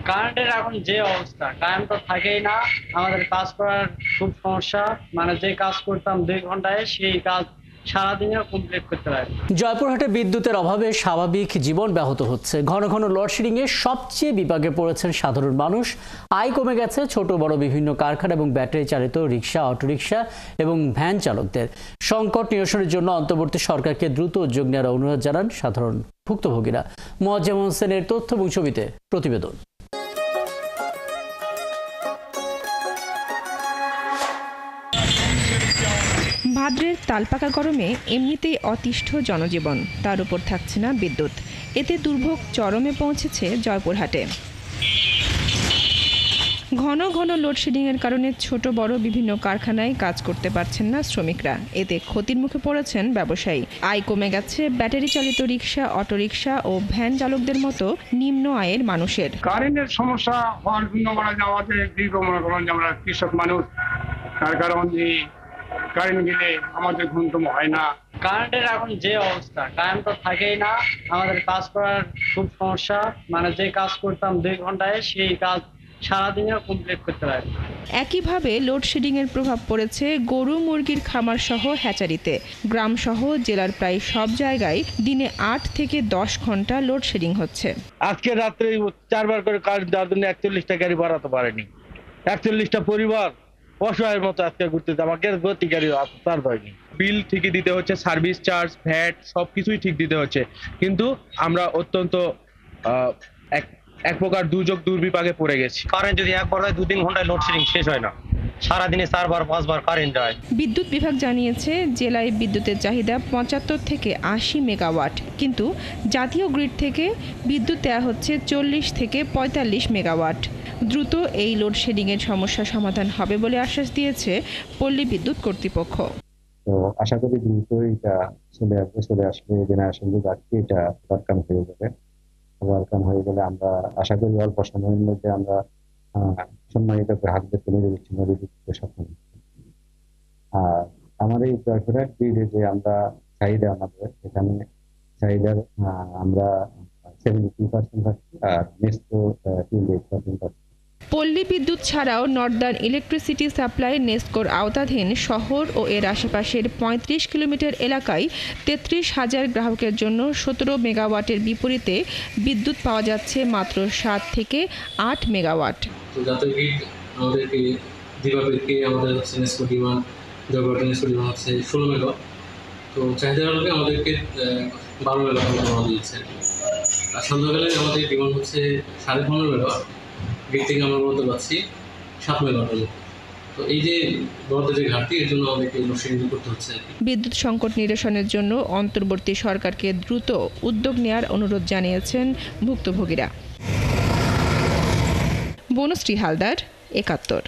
কারেন্টের এখন যে অবস্থা, কারেন্ট তো থাকেই না। আমাদের কাজ করার খুব সমস্যা। মানে যে কাজ করতাম 2 ঘন্টায়, সেই কাজ সারাদিনে কমপ্লিট করতে পারি। জয়পুরহাটে বিদ্যুতের অভাবে স্বাভাবিক জীবন ব্যাহত হচ্ছে। ঘন ঘন লোডশেডিং এ সবচেয়ে বিপাকে পড়েছেন সাধারণ মানুষ। আয় কমে গেছে ছোট বড় বিভিন্ন কারখানা এবং ব্যাটারি চালিত রিক্সা, অটোরিকশা এবং ভ্যান চালকদের। সংকট নিরসনের জন্য অন্তর্বর্তী সরকারকে দ্রুত উদ্যোগ নেওয়ার অনুরোধ জানান সাধারণ ভুক্তভোগীরা। মোয়াজ্জেম হোসেনের তথ্য এবং ছবিতে প্রতিবেদন। ভাদ্রের তালপাকা গরমে এমনিতেই অতিষ্ঠ জনজীবন, তার উপর থাকছে না বিদ্যুৎ। এতে দুর্ভোগ চরমে পৌঁছেছে জয়পুরহাটে। ঘন ঘন লোডশেডিংয়ের কারণে ছোট বড় বিভিন্ন কারখানায় কাজ করতে পারছেন না শ্রমিকরা। এতে ক্ষতির মুখে পড়েছেন ব্যবসায়ী। আয় কমে গেছে ব্যাটারি চালিত রিক্সা, অটোরিকশা ও ভ্যান চালকদের মতো নিম্ন আয়ের মানুষের। কারেন্টের সমস্যা হওয়ার জন্য আমাদের দীর্ঘ মনে করেন যে আমরা কৃষক মানুষ, তার কারণ কারেন্ট গেলে আমাদের ঘুমটুম হয় না। কারেন্টের এখন যে অবস্থা, কারেন্ট তো থাকেই না। আমাদের কাজ করার খুব সমস্যা। মানে যে কাজ করতাম 2 ঘন্টায়, সেই কাজ সারাদিনে কমপ্লিট করতে পারি। একইভাবে লোডশেডিংয়ের প্রভাব পড়েছে গরু মুরগির খামার সহ হ্যাচারিতে। গ্রাম সহ জেলার প্রায় সব জায়গায় দিনে 8 থেকে 10 ঘন্টা লোডশেডিং হচ্ছে। আজকে রাত্রে 4বার করে কারেন্ট দেওয়ার জন্য 41টা গাড়ি বাড়াতে পারেনি। 41টা পরিবার অসহায়ের মতো আজকে ঘুরতেছে। আমাকে গতি গাড়ি চার্জ হয়নি। বিল ঠিকই দিতে হচ্ছে, সার্ভিস চার্জ, ভ্যাট সবকিছুই ঠিক দিতে হচ্ছে, কিন্তু আমরা অত্যন্ত এক প্রকার দুর্বিপাকে পড়ে গেছি। কারেন্ট যদি একবার হয় 2-3 ঘন্টায় লোডশেডিং শেষ হয় না। সারাদিনে 4বার 5বার কারেন্ট যায়। বিদ্যুৎ বিভাগ জানিয়েছে জেলায় বিদ্যুতের চাহিদা 75 থেকে 80 মেগাওয়াট, কিন্তু জাতীয় গ্রিড থেকে বিদ্যুৎ দেওয়া হচ্ছে 40 থেকে 45 মেগাওয়াট। দ্রুত এই লোডশেডিংয়ের সমস্যা সমাধান হবে বলে আশ্বাস দিয়েছে পল্লী বিদ্যুৎ কর্তৃপক্ষ। তো আশা করি দ্রুতই এটা চলে আসবে জেনারেশন যুগ আসছে, এটা ওয়ার্কাম হয়ে যাবে। ওয়ার্কাম হয়ে গেলে আমরা আশা করি অল্প সময়ের মধ্যে আমরা সম্মানিত গ্রাহকদের তুলে বিচ্ছিন্ন বিদ্যুৎ সক্ষম। আর আমার এই জয়পুরহাট গ্রিডে যে আমরা চাহিদা, আমাদের এখানে চাহিদার আমরা 72% পাচ্ছি, আর নেস্কো 28% পাচ্ছি। পল্লী বিদ্যুৎ ছাড়াও নর্দার্ন ইলেকট্রিসিটি সাপ্লাই নেস্কোর আওতাধীন শহর ও এর আশেপাশের 35 কিলোমিটার এলাকায় 33,000 গ্রাহকের জন্য 17 মেগাওয়াটের বিপরীতে বিদ্যুৎ পাওয়া যাচ্ছে মাত্র 7 থেকে 8 মেগাওয়াট। তো জাতীয় গ্রিড আমাদেরকে দিবাপেক্ষে আমাদের হচ্ছে NESCO demand, Joypurhat NESCO demand হচ্ছে 16 মেগাওয়াট। তো চাহিদার আলোকে আমাদেরকে 12 মেগাওয়াট আমাদের দিচ্ছে। আর সন্ধ্যাবেলায় আমাদের ডিমান্ড হচ্ছে 15.5 মেগাওয়াট। গ্রিড থেকে আমরা বলতে পারছি 7 মেগাওয়াটের মতো। তো এই যে বড়দের যে ঘাটতি, এর জন্য আমাদেরকে লোডশেডিং করতে হচ্ছে। বিদ্যুৎ সংকট নিরসনের জন্য অন্তর্বর্তী সরকারকে দ্রুত উদ্যোগ নেওয়ার অনুরোধ জানিয়েছেন ভুক্তভোগীরা। বনশ্রী হালদার, 71।